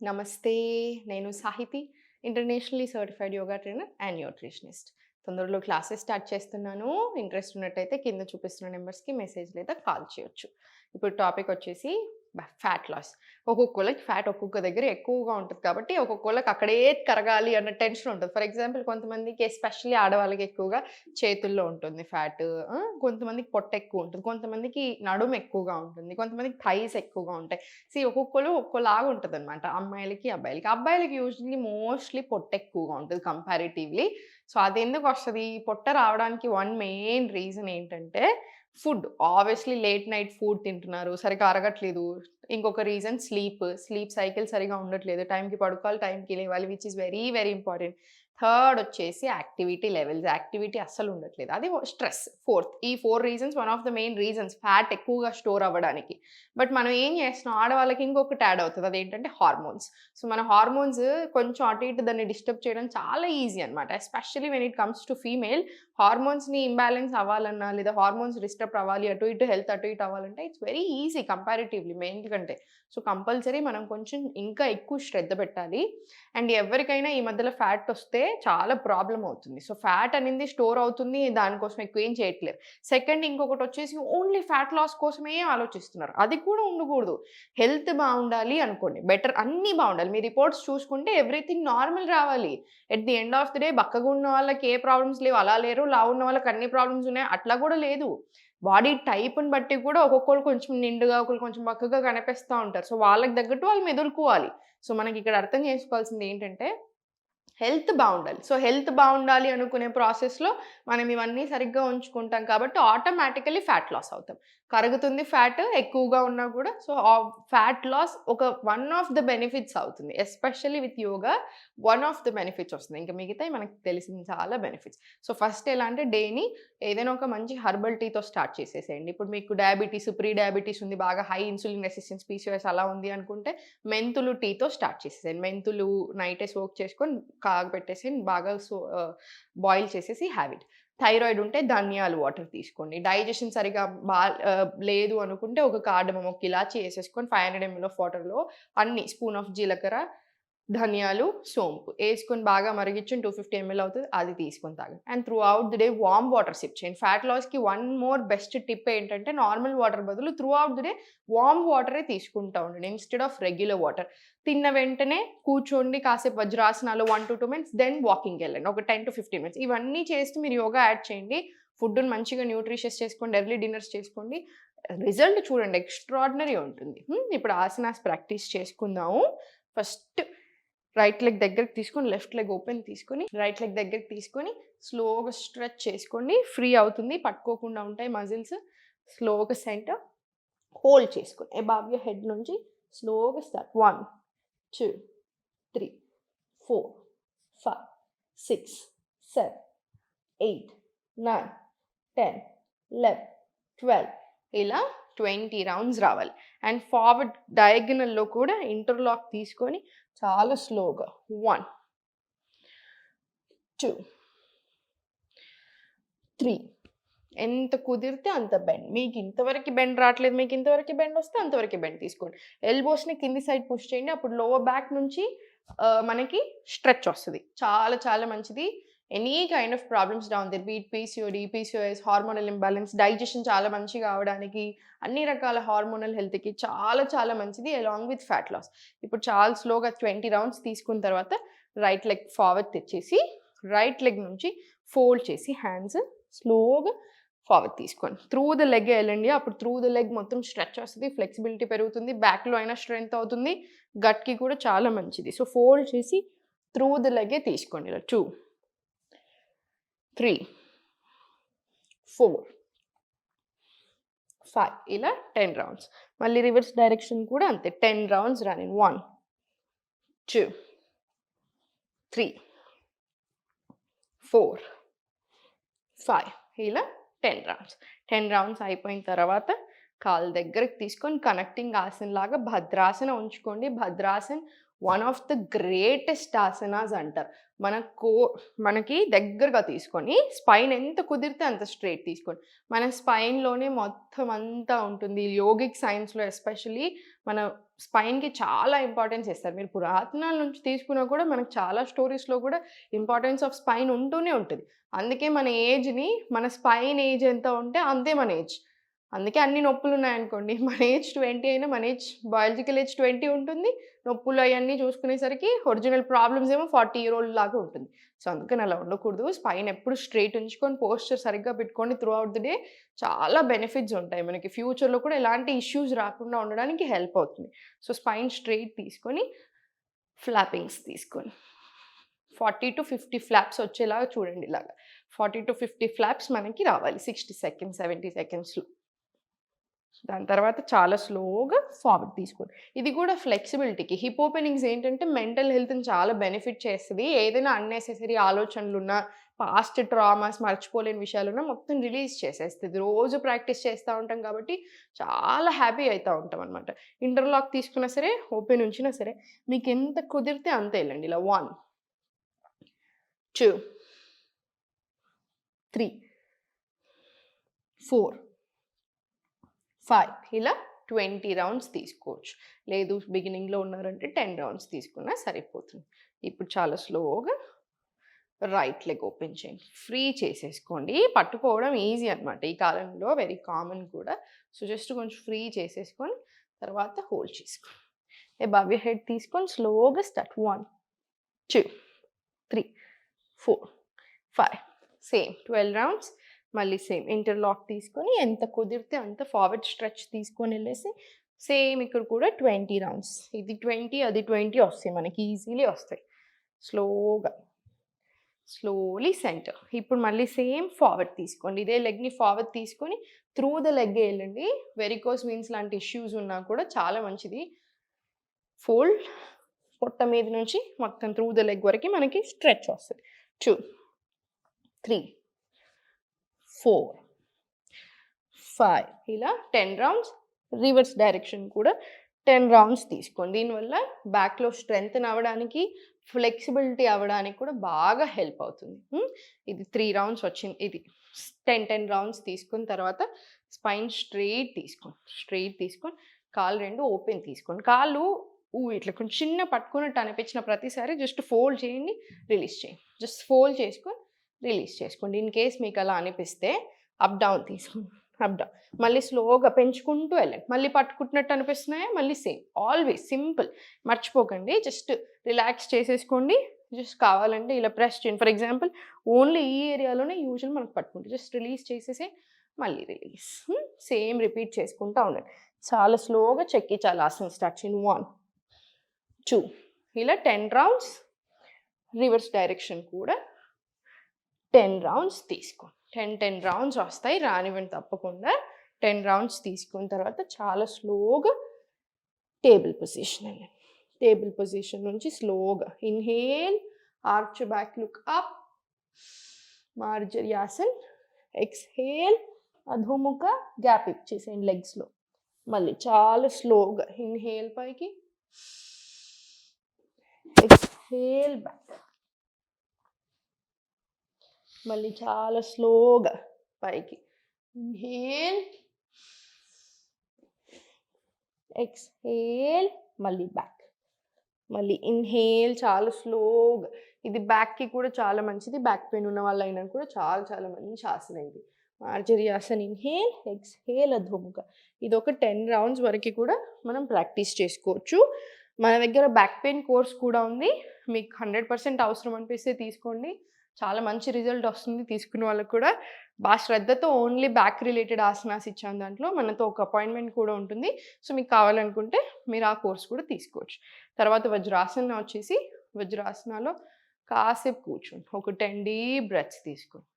నమస్తే. నేను Sahithi. Internationally certified yoga trainer and nutritionist. తొందరలో క్లాసెస్ స్టార్ట్ చేస్తున్నాను. ఇంట్రెస్ట్ ఉన్నట్టయితే కింద చూపిస్తున్న నంబర్స్‌కి మెసేజ్ లేదా కాల్ చేయొచ్చు. ఇప్పుడు టాపిక్ వచ్చేసి ఫ్యాట్ లాస్. ఒక్కొక్కళ్ళకి ఫ్యాట్ ఒక్కొక్క దగ్గర ఎక్కువగా ఉంటది కాబట్టి, ఒక్కొక్కళ్ళకి అక్కడే కరగాలి అన్న టెన్షన్ ఉంటది. ఫర్ ఎగ్జాంపుల్ కొంతమందికి ఎస్పెషల్లీ ఆడవాళ్ళకి ఎక్కువగా చేతుల్లో ఉంటుంది ఫ్యాట్. కొంతమందికి పొట్ట ఎక్కువ ఉంటుంది. కొంతమందికి నడుము ఎక్కువగా ఉంటుంది. కొంతమందికి థైస్ ఎక్కువగా ఉంటాయి. ఒక్కొక్కళ్ళు ఒక్కోలాగా ఉంటదనమాట. అమ్మాయిలకి, అబ్బాయిలకి. అబ్బాయిలకి యూజువల్లీ మోస్ట్‌లీ పొట్ట ఎక్కువగా ఉంటది కంపారిటివ్‌లీ. సో, అదెందుకొస్తది? పొట్ట రావడానికి వన్ మెయిన్ రీజన్ ఏంటంటే food. Obviously late night food తింటున్నారు. సరిగ్గా అరగట్లేదు. ఇంకొక రీజన్ స్లీప్. స్లీప్ సైకిల్ సరిగ్గా ఉండట్లేదు. టైంకి పడుకోవాలి, టైంకి లేవాలి. Which is very, very important. Third వచ్చేసి యాక్టివిటీ లెవెల్స్. యాక్టివిటీ అస్సలు ఉండట్లేదు. అది స్ట్రెస్. ఫోర్త్. ఈ 4 reasons one of the main reasons fat ఎక్కువగా స్టోర్ అవ్వడానికి. బట్ మనం ఏం చేస్తున్నాం, ఆడవాళ్ళకి ఇంకొకటి యాడ్ అవుతది. అదేంటంటే హార్మోన్స్. సో, మన హార్మోన్స్ కొంచెం అటు ఇటు దాన్ని డిస్టర్బ్ చేయడం చాలా ఈజీ అనమాట. Especially when it comes to female హార్మోన్స్‌ని ఇంబాలెన్స్ అవ్వాలన్నా, లేదా హార్మోన్స్ డిస్టర్బ్ అవ్వాలి, అటు ఇటు హెల్త్ అటు ఇటు అవ్వాలంటే it's very easy comparatively mail కంటే. సో, కంపల్సరీ మనం కొంచెం ఇంకా ఎక్కువ శ్రద్ధ పెట్టాలి. అండ్ ఎవరికైనా ఈ మధ్యలో ఫ్యాట్ ఒస్తే చాలా ప్రాబ్లమ్ అవుతుంది. సో, ఫ్యాట్ అనేది స్టోర్ అవుతుంది. దానికోసం ఎక్కువ ఏం చేయట్లేదు. సెకండ్ ఇంకొకటొచ్చేసి ఓన్లీ ఫ్యాట్ లాస్ కోసమే ఆలోచిస్తున్నారు. అది కూడా ఉండకూడదు. హెల్త్ బావుండాలి అనుకోండి. బెటర్ అన్నీ బావుండాలి. మీ రిపోర్ట్స్ చూసుకుంటే ఎవ్రీథింగ్ నార్మల్ రావాలి. At the end of the day బక్కగున్న వాళ్ళకి ఏ ప్రాబ్లమ్స్ లేవు. అలా లేరు. లావున్న వాళ్ళకి అన్ని ప్రాబ్లమ్స్ ఉన్నాయి. అట్లా కూడా లేదు. బాడీ టైప్‌ని బట్టి కూడా ఒక్కొక్కళ్ళు కొంచెం నిండుగా, ఒకళ్ళు కొంచెం బక్కగా కనిపిస్తా ఉంటారు. సో, వాళ్ళకి తగ్గట్టు వాళ్ళు మెదులుకోవాలి. సో, మనకిక్కడ అర్థం చేసుకోవాల్సింది ఏంటంటే హెల్త్ బావుండాలి. సో, హెల్త్ బావుండాలి అనుకునే ప్రాసెస్‌లో మనం ఇవన్నీ సరిగ్గా ఉంచుకుంటాం కాబట్టి ఆటోమేటికల్లీ ఫ్యాట్ లాస్ అవుతాం. కరుగుతుంది ఫ్యాట్ ఎక్కువగా ఉన్నా కూడా. సో, ఫ్యాట్ లాస్ ఒక వన్ ఆఫ్ ద బెనిఫిట్స్ అవుతుంది. Especially with yoga one of the benefits వస్తుంది. ఇంక మిగతాయి మనకు తెలిసిన చాలా బెనిఫిట్స్. సో, ఫస్ట్ ఎలా అంటే డేని ఏదైనా ఒక మంచి హెర్బల్ టీతో స్టార్ట్ చేసేసేయండి. ఇప్పుడు మీకు డయాబెటిస్, ప్రీ డయాబెటిస్ ఉంది. బాగా హై ఇన్సులిన్ రెసిస్టెన్స్ పీసీఓఎస్ అలా ఉంది అనుకుంటే మెంతులు టీతో స్టార్ట్ చేసేసేయండి. మెంతులు నైటే సోక్ చేసుకొని కాగబెట్టేసి బాగా బాయిల్ చేసేసి హ్యావ్ ఇట్. థైరాయిడ్ ఉంటే ధనియాలు వాటర్ తీసుకోండి. డైజెషన్ సరిగ్గా లేదు అనుకుంటే ఒక కార్డమమ్, ఒక ఇలాచీ ఏసేసుకొని 500 ఎంఎల్ ఆఫ్ వాటర్‌లో అన్ని స్పూన్ ఆఫ్ జీలకర్ర, ధనియాలు, సోంపు ఏసుకొని బాగా మరిగిచ్చి 250 ఎంఎల్ అవుతది. అది తీసుకొని తాగండి. And throughout the day warm water sip చేయండి. ఫ్యాట్ లాస్‌కి వన్ మోర్ బెస్ట్ టిప్ ఏంటంటే నార్మల్ వాటర్ బదులు throughout the day warm వాటరే తీసుకుంటా ఉండండి. Instead of regular water. తిన్న వెంటనే కూర్చోండి కాసేపు వజ్రాసనాలు 1-2 మినిట్స్ దెన్ వాకింగ్‌కెళ్ళండి. ఒక 10-15 మినిట్స్. ఇవన్నీ చేస్తూ మీరు యోగా యాడ్ చేయండి. ఫుడ్‌ని మంచిగా న్యూట్రిషియస్ చేసుకోండి. ఎర్లీ డిన్నర్స్ చేసుకోండి. రిజల్ట్ చూడండి ఎక్స్‌ట్రార్డినరీ ఉంటుంది. ఇప్పుడు ఆసనాస్ ప్రాక్టీస్ చేసుకుందాము. ఫస్ట్ రైట్ లెగ్ దగ్గరికి తీసుకొని, లెఫ్ట్ లెగ్ ఓపెన్ తీసుకొని, రైట్ లెగ్ దగ్గరికి తీసుకొని, స్లోగా స్ట్రెచ్ చేసుకోండి. ఫ్రీ అవుతుంది. పట్టుకోకుండా ఉంటాయి మజిల్స్. స్లోగా సెంటర్ హోల్డ్ చేసుకొని, అబవ్ యూర్ హెడ్ నుంచి స్లోగా స్టార్ట్. 1, 2, 3, 4, 5, 6, 7, 8, 9, 10, 11, 12 ఇలా 20 రౌండ్స్ రావాలి. అండ్ ఫార్వర్డ్ డయాగనల్‌లో కూడా ఇంటర్లాక్ తీసుకొని చాలా స్లోగా 1, 2, 3 ఎంత కుదిరితే అంత బెండ్. మీకు ఇంతవరకి బెండ్ రావట్లేదు, మీకు ఇంతవరకి బెండ్ వస్తే అంతవరకే బెండ్ తీసుకోండి. ఎల్బోస్‌ని కింది సైడ్ పుష్ చేయండి. అప్పుడు లోవర్ బ్యాక్ నుంచి మనకి స్ట్రెచ్ వస్తది. చాలా చాలా మంచిది. Any kind of problems down there be it PCOD, PCOS, hormonal imbalance, digestion చాలా మంచిగా అవ్వడానికి, అన్ని రకాల హార్మోనల్ హెల్త్‌కి చాలా చాలా మంచిది అలాంగ్ విత్ ఫ్యాట్ లాస్. ఇప్పుడు చాలా స్లోగా 20 రౌండ్స్ తీసుకున్న తర్వాత రైట్ లెగ్ ఫార్వర్డ్ తెచ్చేసి, రైట్ లెగ్ నుంచి ఫోల్డ్ చేసి హ్యాండ్స్ స్లోగా ఫార్వర్డ్ తీసుకోండి. త్రూ ద లెగ్గే ఎళ్ళండి. అప్పుడు త్రూ ద లెగ్ మొత్తం స్ట్రెచ్ వస్తది. ఫ్లెక్సిబిలిటీ పెరుగుతుంది. బ్యాక్‌లో అయినా స్ట్రెంత్ అవుతుంది. గట్‌కి కూడా చాలా మంచిది. సో, ఫోల్డ్ చేసి త్రూ ద లెగ్గే తీసుకోండి. ఇలా 2, 3, 4, 5 ఇలా 10 రౌండ్స్. మళ్ళీ రివర్స్ డైరెక్షన్ కూడా అంతే. 10 రౌండ్స్ రానివ్వండి. 1, 2, 3, 4, 5 ఇలా 10 రౌండ్స్. 10 రౌండ్స్ అయిపోయిన తర్వాత కాళ్ళు దగ్గరికి తీసుకొని కనెక్టింగ్ ఆసన్ లాగా భద్రాసన ఉంచుకోండి. భద్రాసన్ one of the greatest asanas అంటారు. మన మనకి దగ్గరగా తీసుకొని స్పైన్ ఎంత కుదిరితే అంత స్ట్రెయిట్ తీసుకొని మన స్పైన్‌లోనే మొత్తం అంతా ఉంటుంది. యోగిక్ సైన్స్‌లో ఎస్పెషల్లీ మన స్పైన్‌కి చాలా ఇంపార్టెన్స్ ఇస్తారు. మీరు పురాతనాల నుంచి తీసుకున్నా కూడా మనకు చాలా స్టోరీస్‌లో కూడా ఇంపార్టెన్స్ ఆఫ్ స్పైన్ ఉంటూనే ఉంటది. అందుకే మన ఏజ్‌ని మన స్పైన్ ఏజ్ ఎంత ఉంటే అంతే మన ఏజ్. అందుకే అన్ని నొప్పులున్నాయనుకోండి మన ఏజ్ 20 అయినా మన ఏజ్ బయాలజికల్ ఏజ్ 20 ఉంటుంది. నొప్పులు అయన్నీ చూసుకునేసరికి ఒరిజినల్ ప్రాబ్లమ్స్ ఏమో 40 ఇయర్ ఓల్డ్ లాగా ఉంటుంది. సో, అందుకని అలా ఉండకూడదు. స్పైన్ ఎప్పుడు స్ట్రెయిట్ ఉంచుకొని పోస్చర్ సరిగ్గా పెట్టుకొని త్రూ ఔట్ ది డే చాలా బెనిఫిట్స్ ఉంటాయి. మనకి ఫ్యూచర్‌లో కూడా ఎలాంటి ఇష్యూస్ రాకుండా ఉండడానికి హెల్ప్ అవుతుంది. సో, స్పైన్ స్ట్రెయిట్ తీసుకొని ఫ్లాపింగ్స్ తీసుకొని 40-50 ఫ్లాప్స్ వచ్చేలాగా చూడండి ఇలాగా. 40-50 ఫ్లాప్స్ మనకి రావాలి 60 సెకండ్స్, 70 సెకండ్స్‌లో. దాని తర్వాత చాలా స్లోగా ఫార్వర్డ్ తీసుకోండి. ఇది కూడా ఫ్లెక్సిబిలిటీకి. హిప్ ఓపెనింగ్స్ ఏంటంటే మెంటల్ హెల్త్‌ని చాలా బెనిఫిట్ చేస్తది. ఏదైనా అన్నెసెసరీ ఆలోచనలున్నా, పాస్ట్ ట్రామాస్ మర్చిపోలేని విషయాలున్నా మొత్తం రిలీజ్ చేసేస్తది. రోజు ప్రాక్టీస్ చేస్తా ఉంటాం కాబట్టి చాలా హ్యాపీ అయితా ఉంటామనమాట. ఇంటర్లాక్ తీసుకున్నా సరే, ఓపెన్ ఉంచినా సరే మీకెంత కుదిరితే అంత ఎళ్ళండి. ఇలా 1, 2, 3, 4, 5 ఇలా 20 రౌండ్స్ తీసుకోవచ్చు. లేదు బిగినింగ్‌లో ఉన్నారంటే 10 రౌండ్స్ తీసుకున్నా సరిపోతుంది. ఇప్పుడు చాలా స్లోగా రైట్ లెగ్ ఓపెన్ చేయండి. ఫ్రీ చేసేసుకోండి. పట్టుకోవడం ఈజీ అనమాట. ఈ కాలంలో వెరీ కామన్ కూడా. సో, జస్ట్ కొంచెం ఫ్రీ చేసేసుకొని తర్వాత హోల్డ్ చేసుకోండి. అబవ్ యూర్ హెడ్ తీసుకొని స్లోగా స్టార్ట్. 1, 2, 3, 4, 5 same 12 rounds. మళ్ళీ సేమ్ ఇంటర్లాక్ తీసుకొని ఎంత కుదిరితే అంత ఫార్వర్డ్ స్ట్రెచ్ తీసుకొని వెళ్ళేసి సేమ్ ఇక్కడ కూడా 20 రౌండ్స్. ఇది 20 అది 20 వస్తాయి మనకి ఈజీలీ వస్తాయి. Slowly center. ఇప్పుడు మళ్ళీ సేమ్ ఫార్వర్డ్ తీసుకోండి. ఇదే లెగ్‌ని ఫార్వర్డ్ తీసుకొని త్రూ ద లెగ్ ఎళ్ళండి. వెరికోస్ వెయిన్స్ లాంటి ఇష్యూస్ ఉన్నా కూడా చాలా మంచిది. ఫోల్డ్ పొట్ట మీద నుంచి మొత్తం త్రూ ద లెగ్ వరకి మనకి స్ట్రెచ్ వస్తది. 2, 3, 4, 5 ఇలా 10 రౌండ్స్. రివర్స్ డైరెక్షన్ కూడా 10 రౌండ్స్ తీసుకోండి. దీనివల్ల బ్యాక్‌లో స్ట్రెంథెన్ అవ్వడానికి, ఫ్లెక్సిబిలిటీ అవ్వడానికి కూడా బాగా హెల్ప్ అవుతుంది. ఇది 3 రౌండ్స్ వచ్చింది. ఇది 10 రౌండ్స్ తీసుకున్న తర్వాత స్పైన్ స్ట్రెయిట్ తీసుకొని కాళ్ళు 2 ఓపెన్ తీసుకోండి. కాళ్ళు ఇట్లా కొంచెం చిన్న పట్టుకున్నట్టు అనిపించిన ప్రతిసారి జస్ట్ ఫోల్డ్ చేయండి, రిలీజ్ చేయండి. జస్ట్ ఫోల్డ్ చేసుకొని రిలీజ్ చేసుకోండి. ఇన్ కేస్ మీకు అలా అనిపిస్తే అప్ డౌన్ తీసుకోండి. Up down. మళ్ళీ స్లోగా పెంచుకుంటూ వెళ్ళండి. మళ్ళీ పట్టుకుంటున్నట్టు అనిపిస్తున్నాయా? మళ్ళీ సేమ్. Always simple. మర్చిపోకండి. జస్ట్ రిలాక్స్ చేసేసుకోండి. జస్ట్ కావాలంటే ఇలా ప్రెస్ చేయండి. ఫర్ ఎగ్జాంపుల్ ఓన్లీ ఈ ఏరియాలోనే యూజువల్ మనకు పట్టుకుంటాం. జస్ట్ రిలీజ్ చేసేసి మళ్ళీ రిలీజ్. సేమ్ రిపీట్ చేసుకుంటూ ఉండండి. చాలా స్లోగా చెక్కి చాలా ఆసనం స్టార్ట్ చేయండి. 1, 2 ఇలా 10 రౌండ్స్. రివర్స్ డైరెక్షన్ కూడా 10 రౌండ్స్ తీసుకోండి. 10 రౌండ్స్ వస్తాయి. రానివ్వండి తప్పకుండా. 10 రౌండ్స్ తీసుకున్న తర్వాత చాలా స్లోగా టేబుల్ పొజిషన్ వెళ్ళండి. టేబుల్ పొజిషన్ నుంచి స్లోగా inhale, arch back look up, మార్జర్యాసన్. ఎక్స్‌హేల్, అధోముఖ గ్యాప్ ఇచ్చేసేయండి లెగ్స్‌లో. మళ్ళీ చాలా స్లోగా ఇన్హేల్ పైకి, ఎక్స్‌హేల్ బ్యాక్. మళ్ళీ చాలా స్లోగా పైకి. ఇన్హేల్, ఎక్స్‌హేల్, మళ్ళీ బ్యాక్. మళ్ళీ ఇన్హేల్ చాలా స్లోగా. ఇది బ్యాక్‌కి కూడా చాలా మంచిది. బ్యాక్ పెయిన్ ఉన్న వాళ్ళైనా కూడా చాలా చాలా మంచి ఆసనం ఇది. మార్జర్యాసన్ ఇన్హేల్, ఎక్స్‌హేల్, అధోముఖ. ఇదొక 10 రౌండ్స్ వరకు కూడా మనం ప్రాక్టీస్ చేసుకోవచ్చు. మన దగ్గర బ్యాక్ పెయిన్ కోర్స్ కూడా ఉంది. మీకు 100% అవసరం అనిపిస్తే తీసుకోండి. చాలా మంచి రిజల్ట్ వస్తుంది తీసుకున్న వాళ్ళకి కూడా. బాగా శ్రద్ధతో ఓన్లీ బ్యాక్ రిలేటెడ్ ఆసనాస్ ఇచ్చాను దాంట్లో. మనతో ఒక అపాయింట్మెంట్ కూడా ఉంటుంది. సో, మీకు కావాలనుకుంటే మీరు ఆ కోర్స్ కూడా తీసుకోవచ్చు. తర్వాత వజ్రాసన వచ్చేసి వజ్రాసనాలో కాసేపు కూర్చోండి. ఒక 10 డీప్ బ్రెత్స్ తీసుకోండి.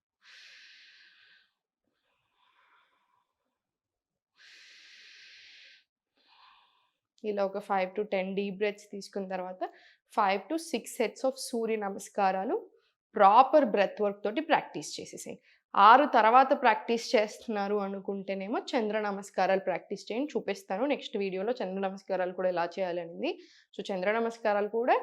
ఇలా ఒక 5-10 డీప్ బ్రెత్స్ తీసుకున్న తర్వాత 5-6 సెట్స్ ఆఫ్ సూర్య నమస్కారాలు ప్రాపర్ బ్రెత్ వర్క్ తోటి ప్రాక్టీస్ చేసేసేయండి. 6 తర్వాత ప్రాక్టీస్ చేస్తున్నారు అనుకుంటేనేమో చంద్ర నమస్కారాలు ప్రాక్టీస్ చేయండి. చూపిస్తాను నెక్స్ట్ వీడియోలో చంద్ర నమస్కారాలు కూడా ఎలా చేయాలనేది. సో, చంద్ర నమస్కారాలు కూడా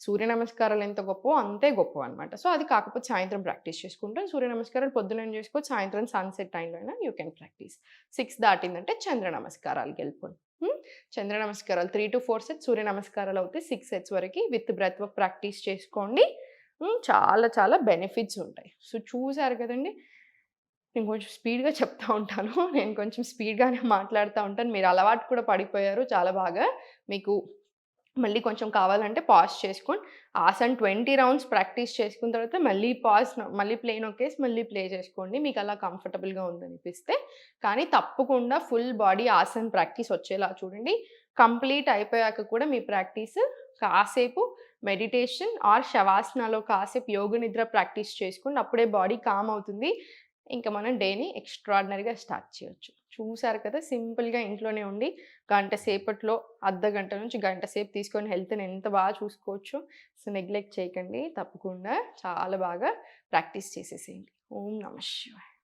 సూర్య నమస్కారాలు ఎంత గొప్పో అంతే గొప్పవన్నమాట. సో, అది కాకపోతే సాయంత్రం ప్రాక్టీస్ చేసుకుంటే సూర్య నమస్కారాలు పొద్దున చేసుకోవచ్చు. సాయంత్రం సన్‌సెట్ టైంలో అయినా యూ కెన్ ప్రాక్టీస్. 6 దాటిందంటే చంద్ర నమస్కారాలకెళ్ళిపోండి. చంద్ర నమస్కారాలు 3-4 సెట్స్, సూర్య నమస్కారాలు అవుతే 6 సెట్స్ వరకి విత్ బ్రెత్ వర్క్ ప్రాక్టీస్ చేసుకోండి. చాలా చాలా బెనిఫిట్స్ ఉంటాయి. సో, చూసారు కదండీ! నేను కొంచెం స్పీడ్‌గా చెప్తా ఉంటాను. నేను కొంచెం స్పీడ్‌గానే మాట్లాడుతా ఉంటాను. మీరు అలవాటు కూడా పడిపోయారు చాలా బాగా. మీకు మళ్ళీ కొంచెం కావాలంటే పాజ్ చేసుకోండి. ఆసన్ 20 రౌండ్స్ ప్రాక్టీస్ చేసుకున్న తర్వాత మళ్ళీ మళ్ళీ ప్లే నొక్కేసి మళ్ళీ ప్లే చేసుకోండి. మీకు అలా కంఫర్టబుల్‌గా ఉందనిపిస్తే. కానీ తప్పకుండా ఫుల్ బాడీ ఆసన్ ప్రాక్టీస్ వచ్చేలా చూడండి. కంప్లీట్ అయిపోయాక కూడా మీ ప్రాక్టీస్ కాసేపు మెడిటేషన్ ఆర్ శవాసనాలో కాసేపు యోగ నిద్ర ప్రాక్టీస్ చేసుకోండి. అప్పుడే బాడీ కామ్ అవుతుంది. ఇంక మనం డేని ఎక్స్‌ట్రార్డినరీగా స్టార్ట్ చేయొచ్చు. చూసారు కదా! సింపుల్‌గా ఇంట్లోనే ఉండి గంట సేపట్లో అర్ధగంట నుంచి గంట సేపు తీసుకొని హెల్త్‌ని ఎంత బాగా చూసుకోవచ్చో. సో, నెగ్లెక్ట్ చేయకండి. తప్పకుండా చాలా బాగా ప్రాక్టీస్ చేసేసేయండి. ఓం నమః శివాయ.